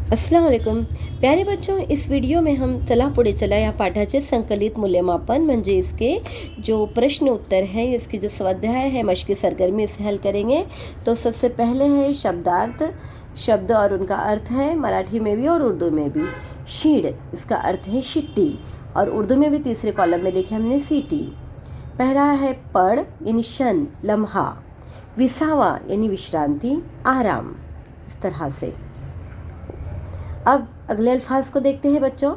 अस्सलाम वालेकुम प्यारे बच्चों, इस वीडियो में हम चला पुढे चला या पाठाचे संकलित मूल्यमापन म्हणजे इसके जो प्रश्न उत्तर हैं, इसकी जो स्वाध्याय है, मश्की सरगर्मी इसे हल करेंगे। तो सबसे पहले है शब्दार्थ। शब्द और उनका अर्थ है मराठी में भी और उर्दू में भी। शीड़, इसका अर्थ है शिट्टी, और उर्दू में भी तीसरे कॉलम में लिखे हमने सीटी। पहला है पड़ यानी क्षण, लम्हा। विसावा यानी विश्रांति, आराम। इस तरह से अब अगले अल्फाज को देखते हैं बच्चों।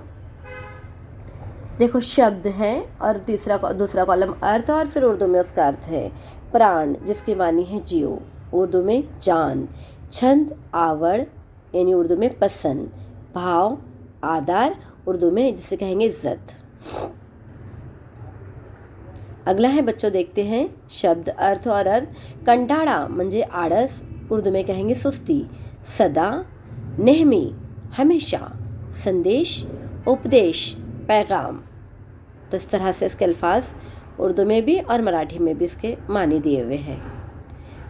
देखो, शब्द है और दूसरा कॉलम अर्थ, और फिर उर्दू में उसका अर्थ है प्राण, जिसकी मानी है जीव, उर्दू में जान। छंद, आवड़ यानी उर्दू में पसंद। भाव, आदर, उर्दू में जिसे कहेंगे इज्जत। अगला है बच्चों, देखते हैं शब्द, अर्थ और अर्थ। कंटाळा म्हणजे आळस, उर्दू में कहेंगे सुस्ती। सदा, नेहमी, हमेशा। संदेश, उपदेश, पैगाम। तो इस तरह से इसके अल्फाज उर्दू में भी और मराठी में भी इसके माने दिए हुए हैं।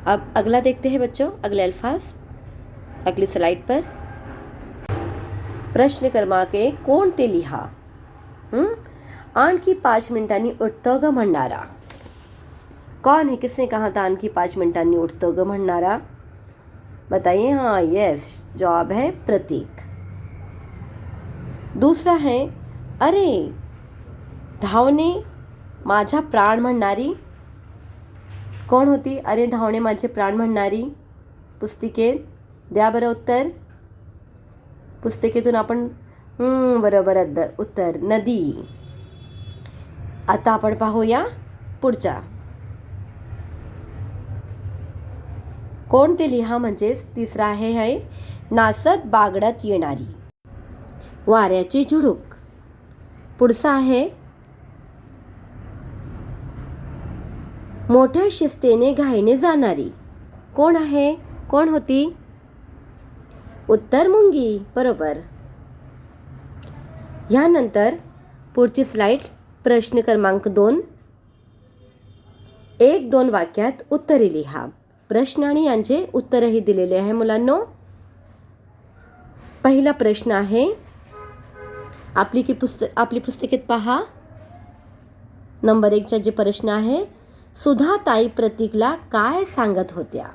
अब अगला देखते हैं बच्चों, अगले अल्फाज अगली स्लाइड पर। प्रश्न क्रमांक 1, कोण ते लिहा। आणखी 5 मिनिटांनी उठतं ग म्हणणारा कौन है? किसने कहा था आणखी 5 मिनिटांनी उठतं ग म्हणणारा? बताइए। हाँ, यस, जवाब है प्रतीक। दूसरा है, अरे धावणे माझा प्राण म्हणणारी कोण होती? अरे धावणे माझे प्राण म्हणणारी पुस्तिकेत द्या बरं उत्तर। पुस्तिकेतून आपण बरोबर उत्तर नदी। आता आपण पाहूया पुढचा। कोण ते लिहा म्हणजेच तिसरा आहे नाचत बागडत येणारी, वाऱ्याची झुळूक। पुढचा आहे मोठ्या शिस्तीने घाईने जाणारी, कोण आहे? कोण होती? उत्तर मुंगी, बरोबर। यानंतर पुढची स्लाइड, प्रश्न क्रमांक 2, 1-2 वाक्यात उत्तरे लिहा। प्रश्न आणि यांचे उत्तरही दिलेले आहे मुलांनो। पहिला प्रश्न आहे, आपली पुस्तकेत पहा, नंबर 1चा जे प्रश्न आहे, सुधाताई प्रतीकला काय सांगत होत्या?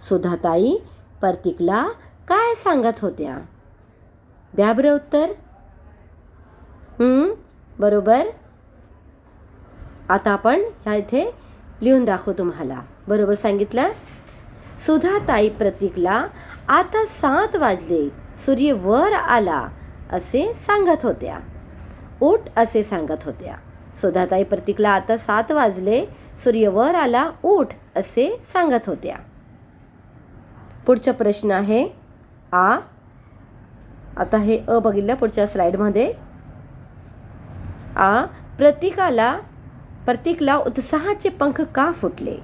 सुधाताई प्रतीकला काय सांगत होत्या? द्या बरं उत्तर। बरोबर। आता आपण ह्या इथे लिहून दाखवू तुम्हाला। बरोबर सांगितलं। सुधाताई प्रतीकला आता 7 वाजले, सूर्य वर आला असे सांगत होत्या। उठ असे सांगत होत्या। सुधाताई प्रतीकला आता 7 वाजले, सूर्य वर आला, उठ असे सांगत होत्या। पुढचा प्रश्न आहे आता हे बघितलं पुढच्या स्लाइडमध्ये। प्रतीकला उत्साहाचे पंख का फुटले?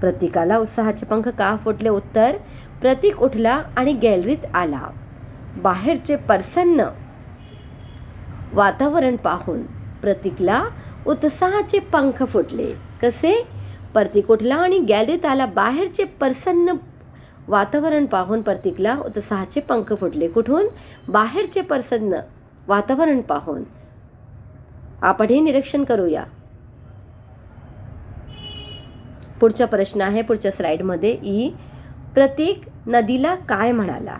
प्रतीकाला उत्साहाचे पंख का फुटले? उत्तर, प्रतीक उठला आणि गॅलरीत आला। बाहेरचे प्रसन्न वातावरण पाहून प्रतीकला उत्साहाचे पंख फुटले। कसे? प्रतीक उठला आणि गॅलरीत आला, बाहेरचे प्रसन्न वातावरण पाहून प्रतीकला उत्साहाचे पंख फुटले। कुठून? बाहेरचे प्रसन्न वातावरण पाहून। आपण हे निरीक्षण करूया। पुढचा प्रश्न आहे पुढच्या स्लाइडमध्ये, प्रतीक नदीला काय म्हणाला?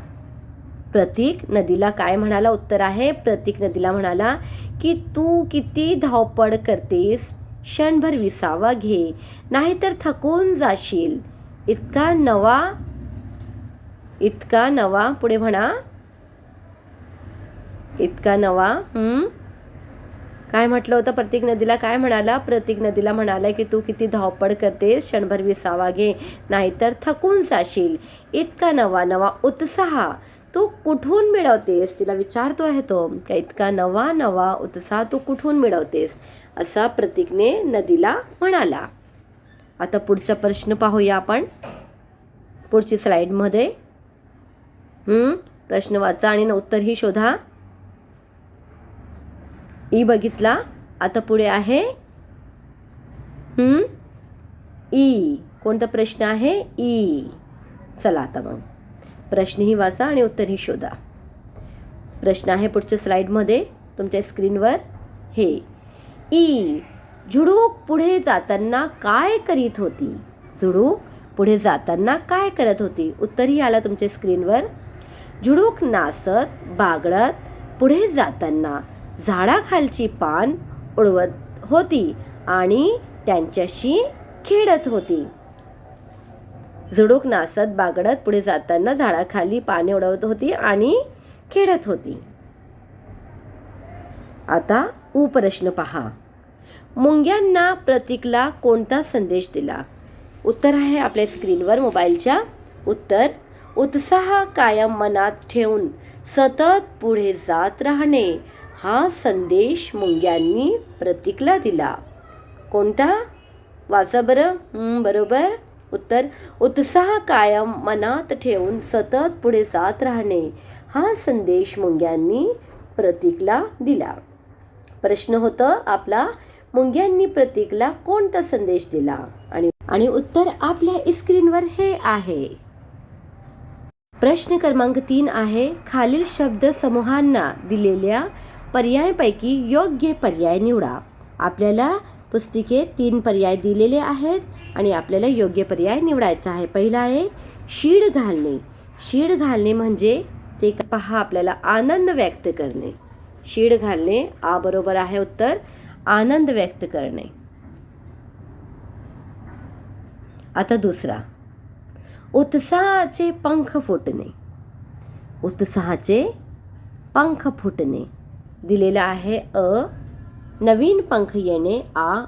प्रतीक नदीला काय म्हणाला? उत्तर आहे, प्रतीक नदीला म्हणाला की तू किती धावपळ करतेस, क्षणभर विसावा घे, नाहीतर थकून जाशील। इतका नवा पुढे म्हणा, इतका नवा काय म्हटलं होतं? प्रतीक नदीला काय म्हणाला? प्रतीक नदीला म्हणाला की तू किती धावपळ करतेस, क्षणभर विसावा घे, नाहीतर थकून जाशील। इतका नवा उत्साह तू कुठून मिळवतेस? तिला विचारतो आहे तो, का इतका नवा उत्साह तू कुठून मिळवतेस, असा प्रतीकने नदीला म्हणाला। आता पुढचा प्रश्न पाहूया आपण पुढची स्लाइडमध्ये। प्रश्न वाचा आणि उत्तरही शोधा। बघितला। आता पुढे आहे कोणता प्रश्न आहे? चला आता मग प्रश्नही वाचा आणि उत्तरही शोधा. प्रश्न आहे पुढच्या स्लाइडमध्ये तुमच्या स्क्रीनवर. हे ई झुडूक पुढे जाताना काय करीत होती? झुडूक पुढे जाताना काय करत होती? उत्तरही आला तुमच्या स्क्रीनवर. झुडूक नाचत बागडत पुढे जाताना झाडाखालची पान उडवत होती आणि त्यांच्याशी खेळत होती. झुडूक नाचत बागडत पुढे जाताना झाडाखाली पाने उडवत होती आणि खेळत होती. आता प्रश्न पहा. मुंग्यांना प्रतीकला कोणता संदेश दिला? उत्तर आहे आपल्या स्क्रीनवर मोबाईलच्या. उत्तर उत्साह कायम मनात ठेवून सतत पुढे जात राहणे हा संदेश मुंग्यांनी प्रतीकला दिला. कोणता? वाचा बरं. बरोबर उत्तर उत्साह कायम मनात ठेवून सतत पुढे जात राहणे हा संदेश मुंग्यांनी प्रतीकला दिला. प्रश्न होतं आपला, मुंग्यांनी प्रतीकला कोणता संदेश दिला? आणि उत्तर आपल्या स्क्रीनवर हे आहे. प्रश्न क्रमांक 3 आहे. खालील शब्द समूहांना दिलेल्या पर्यायांपैकी योग्य पर्याय निवडा. आपल्याला पुस्तिकेत 3 पर्याय दिलेले आहेत आणि आपल्याला योग्य पर्याय निवडायचा आहे. पहिला आहे शीड घालणे. शीड घालणे म्हणजे ते पहा आपल्याला आनंद व्यक्त करणे. शीड घालणे बरोबर आहे उत्तर. आनंद व्यक्त करणे. आता दुसरा उत्साहाचे पंख फुटणे. उत्साहाचे पंख फुटणे दिलेला आहे. नवीन पंख येणे.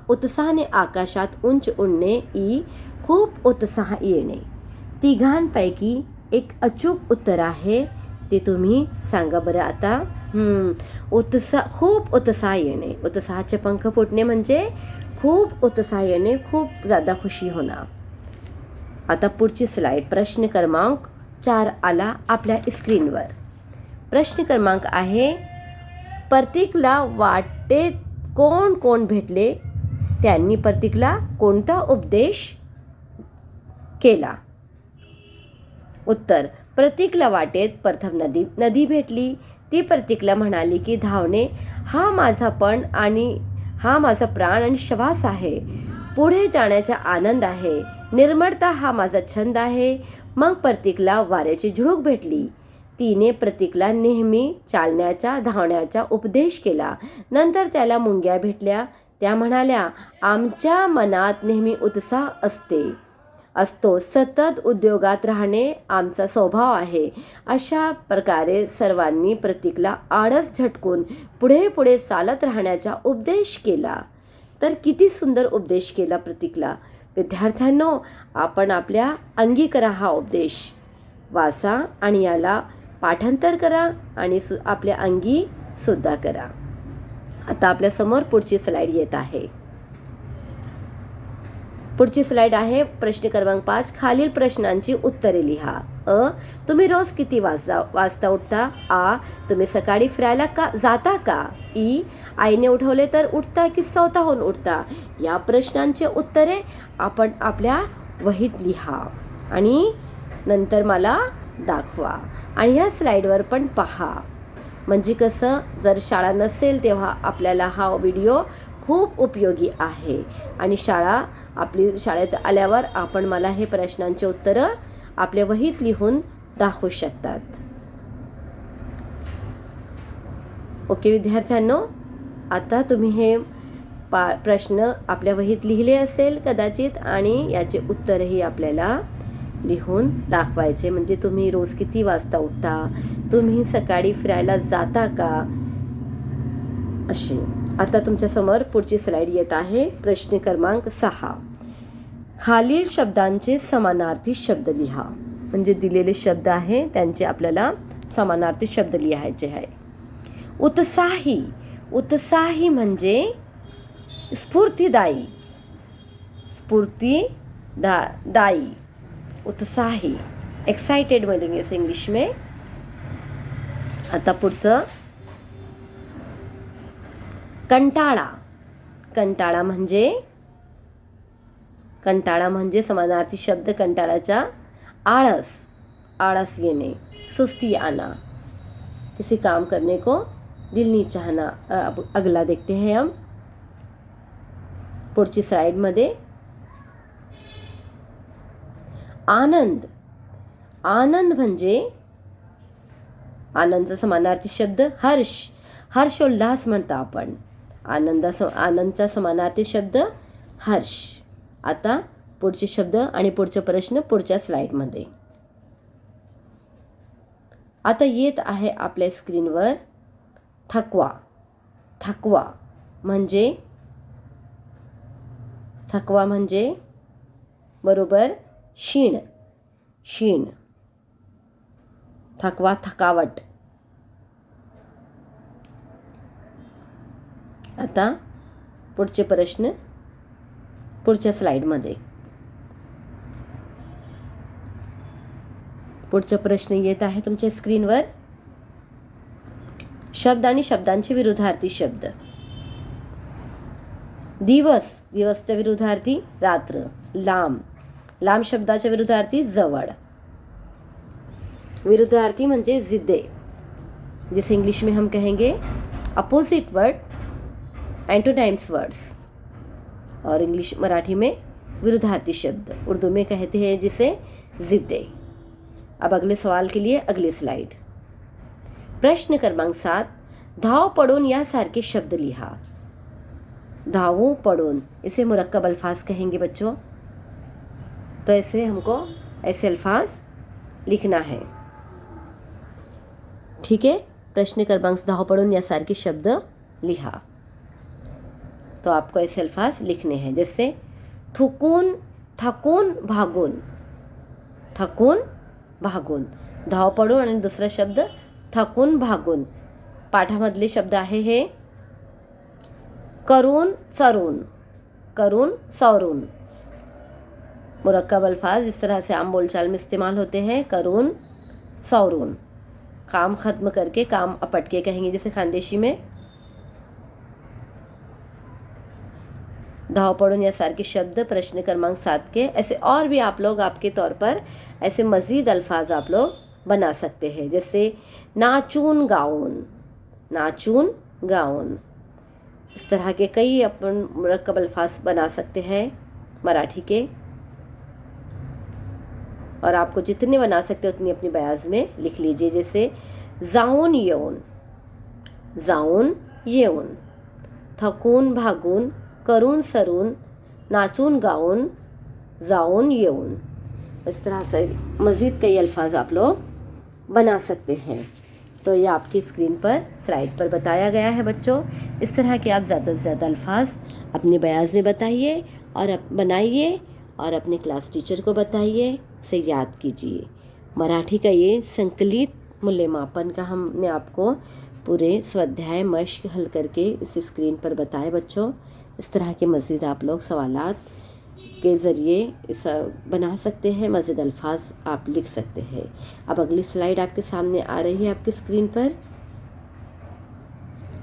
उत्साहाने आकाशात उंच उडणे. खूप उत्साह येणे. तिघांपैकी एक अचूक उत्तर आहे ते तुम्ही सांगा बरं आता. खूप उत्साह येणे. उत्साहाचे पंख फुटणे म्हणजे खूप उत्साह येणे, खूप ज़्यादा खुशी होणार. आता पुढची स्लाइड. प्रश्न क्रमांक 4 आला आपल्या स्क्रीनवर. प्रश्न क्रमांक आहे प्रतीकला वाटेत कोण कोण भेटले? त्यांनी प्रतीकला कोणता उपदेश केला? उत्तर प्रतीकला वाटेत प्रथम नदी भेटली. ती प्रतीकला म्हणाली की धावणे हा माझा पण आणि हा माझा प्राण आणि श्वास आहे. पुढे जाण्याचा आनंद आहे. निर्मळता हा माझा छंद आहे. मग प्रतीकला वाऱ्याची झुळूक भेटली. तिने प्रतीकला नेहमी चालण्याचा धावण्याचा उपदेश केला. नंतर त्याला मुंग्या भेटल्या. त्या म्हणाल्या आमच्या मनात नेहमी उत्साह असतो. सतत उद्योगात राहणे आमचा स्वभाव आहे. अशा प्रकारे सर्वांनी प्रतीकला आळस झटकून पुढे पुढे चालत राहण्याचा उपदेश केला. तर किती सुंदर उपदेश केला प्रतीकला. विद्यार्थ्यांनो, आपण आपल्या अंगी करा हा उपदेश. वाचा आणि याला पाठांतर करा आणि आपल्या अंगी सुद्धा करा. आता आपल्या समोर पुढची स्लाइड येत आहे. पुढची स्लाइड आहे प्रश्न क्रमांक 5. खालील प्रश्नांची उत्तरे लिहा. तुम्ही रोज किती वाजता उठता? तुम्ही सकाळी फिरायला जाता का? आईने उठवले तर उठता की स्वतःहून उठता? या प्रश्नांची उत्तरे आपण आपल्या वहीत लिहा आणि नंतर मला दाखवा. आणि या स्लाइडवर पण पहा. म्हणजे कसं, जर शाळा नसेल तेव्हा आपल्याला हा व्हिडिओ खूप उपयोगी आहे. आणि आपली शाळेत आल्यावर आपण मला हे प्रश्नांची उत्तरं आपल्या वहीत लिहून दाखवू शकतात. ओके विद्यार्थ्यांनो, आता तुम्ही हे प्रश्न आपल्या वहीत लिहिले असेल कदाचित आणि याचे उत्तरही आपल्याला लिहून दाखवायचे. म्हणजे तुम्ही रोज किती वाजता उठता? तुम्ही सकाळी फिरायला जाता का? अशी. आता तुमच्यासमोर पुढची स्लाइड येत आहे. प्रश्न क्रमांक 6. खालील शब्दांचे समानार्थी शब्द लिहा. म्हणजे दिलेले शब्द आहे त्यांचे आपल्याला समानार्थी शब्द लिहायचे आहे. उत्साही. उत्साही म्हणजे स्फूर्तिदायी. दाई. उत्साही, एक्साइटेड बोलेंगे इंग्लिश में. आता पुढचं कंटाळा. कंटाळा म्हणजे समानार्थी शब्द कंटाळाचा आळस. आळस येणे, सुस्ती आना, किसी काम करने को दिल नहीं चाहना। अब अगला देखते हैं हम पुढची स्लाइडमध्ये। आनंद, आनंद म्हणजे आनंदचा समानार्थी शब्द हर्ष, हर्षोल्लास म्हणता आपण। आनंदचा समानार्थी शब्द हर्ष। आता पुढचे शब्द आणि पुढचे प्रश्न पुढच्या स्लाइडमध्ये। आता येत आहे आपल्या स्क्रीनवर थकवा। थकवा म्हणजे बरोबर क्षीण, क्षीण। थकवा, थकावट। आता पुढचे प्रश्न पुढच्या स्लाइडमध्ये। पुढचा प्रश्न येत आहे तुमच्या स्क्रीनवर। शब्द आणि शब्दांचे विरुद्धार्थी शब्द। दिवस, दिवसच्या विरुद्धार्थी रात्र। लांब, लांब शब्दाच्या विरुद्धार्थी जवळ। विरुद्धार्थी म्हणजे जिद्दे, जिसे इंग्लिश में हम कहेंगे अपोजिट वर्ड, एंटोनाइम्स वर्ड्स, और इंग्लिश मराठी में विरुद्धार्थी शब्द, उर्दू में कहते हैं जिसे जिद्दे। अब अगले सवाल के लिए अगली स्लाइड। प्रश्न क्रमांक 7, धाव पडून यासारखे शब्द लिहा। धावूं पडून, इसे मुरक्कब अल्फाज कहेंगे बच्चों। तो ऐसे हमको ऐसे अल्फाज लिखना है, ठीक है। प्रश्न क्रमांक धाव पडून यासारखे शब्द लिहा, तो आपको ऐसे अल्फाज लिखने हैं, जैसे थकून, थकून भागून, थकून भागून। धाव पडून आणि दुसरा शब्द थकून भागून। पाठामधले शब्द आहे हे करून चरून, करून सौरून। मुरक्कब अल्फाज इस तरह से आम बोलचाल में इस्तेमाल होते हैं, करून सौरून। काम खत्म करके काम अपट के कहेंगे, जैसे खानदेशी में। धाव पडून यासारखे शब्द प्रश्न क्रमांक 7 के। ऐसे और भी आप लोग आपके तौर पर ऐसे मज़ीद अल्फाज आप लोग बना सकते हैं, जैसे नाचून गाऊन, नाचून गाऊन। इस तरह के कई अपन मुरक्कब अल्फाज बना सकते हैं मराठी के, और आपको जितने बना सकते हो उतनी अपनी बयाज में लिख लीजिए, जैसे जाऊन येऊन, जाऊन येऊन, थकून भागून, करून सरून, नाचून गाऊन, जाऊन येऊन। इस तरह से मज़ीद कई अल्फाज आप लोग बना सकते हैं। तो ये आपकी स्क्रीन पर स्लाइड पर बताया गया है बच्चों। इस तरह के आप ज़्यादा से ज़्यादा अल्फाज अपनी बयाज में बताइए और बनाइए और अपने क्लास टीचर को बताइए, से याद कीजिए। मराठी का ये संकलित मूल्यमापन का हमने आपको पूरे स्वाध्याय मश्क हल करके इस स्क्रीन पर बताए बच्चों। इस तरह के मज़ीद आप लोग सवालात के ज़रिए इस बना सकते हैं, मज़ीद अल्फाज आप लिख सकते हैं। अब अगली स्लाइड आपके सामने आ रही है आपकी स्क्रीन पर।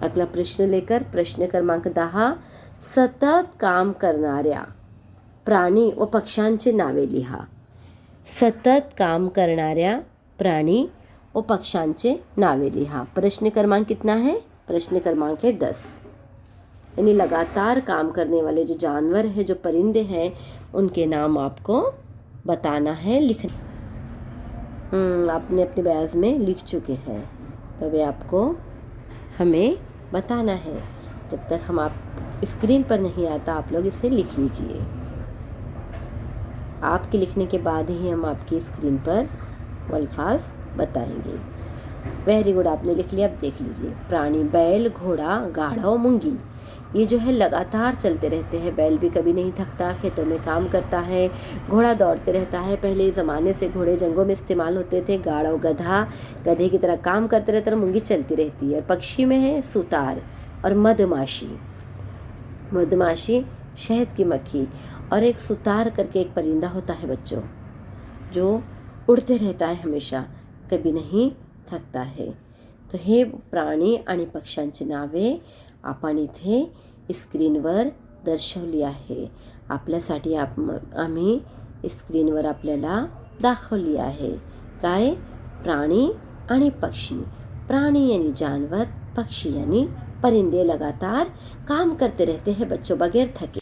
अगला प्रश्न लेकर प्रश्न क्रमांक 10, सतत काम करणाऱ्या प्राणी व पक्ष्यांची नावे लिहा। सतत काम करणाऱ्या प्राणी व पक्ष्यांचे नावे लिहा। प्रश्न क्रमांक कितना है? प्रश्न क्रमांक है 10। यानी लगातार काम करने वाले जो जानवर हैं, जो परिंदे हैं, उनके नाम आपको बताना है, लिखना। आपने अपने बयाज में लिख चुके हैं, तो वे आपको हमें बताना है। जब तक हम आप स्क्रीन पर नहीं आता आप लोग इसे लिख लीजिए। आपके लिखने के बाद ही हम आपकी स्क्रीन पर वो अल्फाज बताएंगे। वेरी गुड, आपने लिख लिया। अब देख लीजिए। प्राणी, बैल, घोड़ा, गाढ़व, मूंगी, ये जो है लगातार चलते रहते हैं। बैल भी कभी नहीं थकता, खेतों में काम करता है। घोड़ा दौड़ते रहता है। पहले ज़माने से घोड़े जंगों में इस्तेमाल होते थे। गाढ़व, गधा, गधे की तरह काम करते रहते हैं। मूंगी चलती रहती है। पक्षी में है सुतार और मधमाशी। मधमाशी शहद की मक्खी, और एक सुतार करके एक परिंदा होता है बच्चों, जो उड़ते रहता है हमेशा, कभी नहीं थकता है। तो हे प्राणी आणि पक्ष्यांची नावे आपण इथे स्क्रीनवर दर्शवली आहे। आपल्यासाठी आम्ही स्क्रीनवर आपल्याला दाखवली आहे। काय? प्राणी आणि पक्षी। प्राणी यानी जानवर, पक्षी यानी परिंदे लगातार काम करते रहते हैं बच्चों बगैर थके।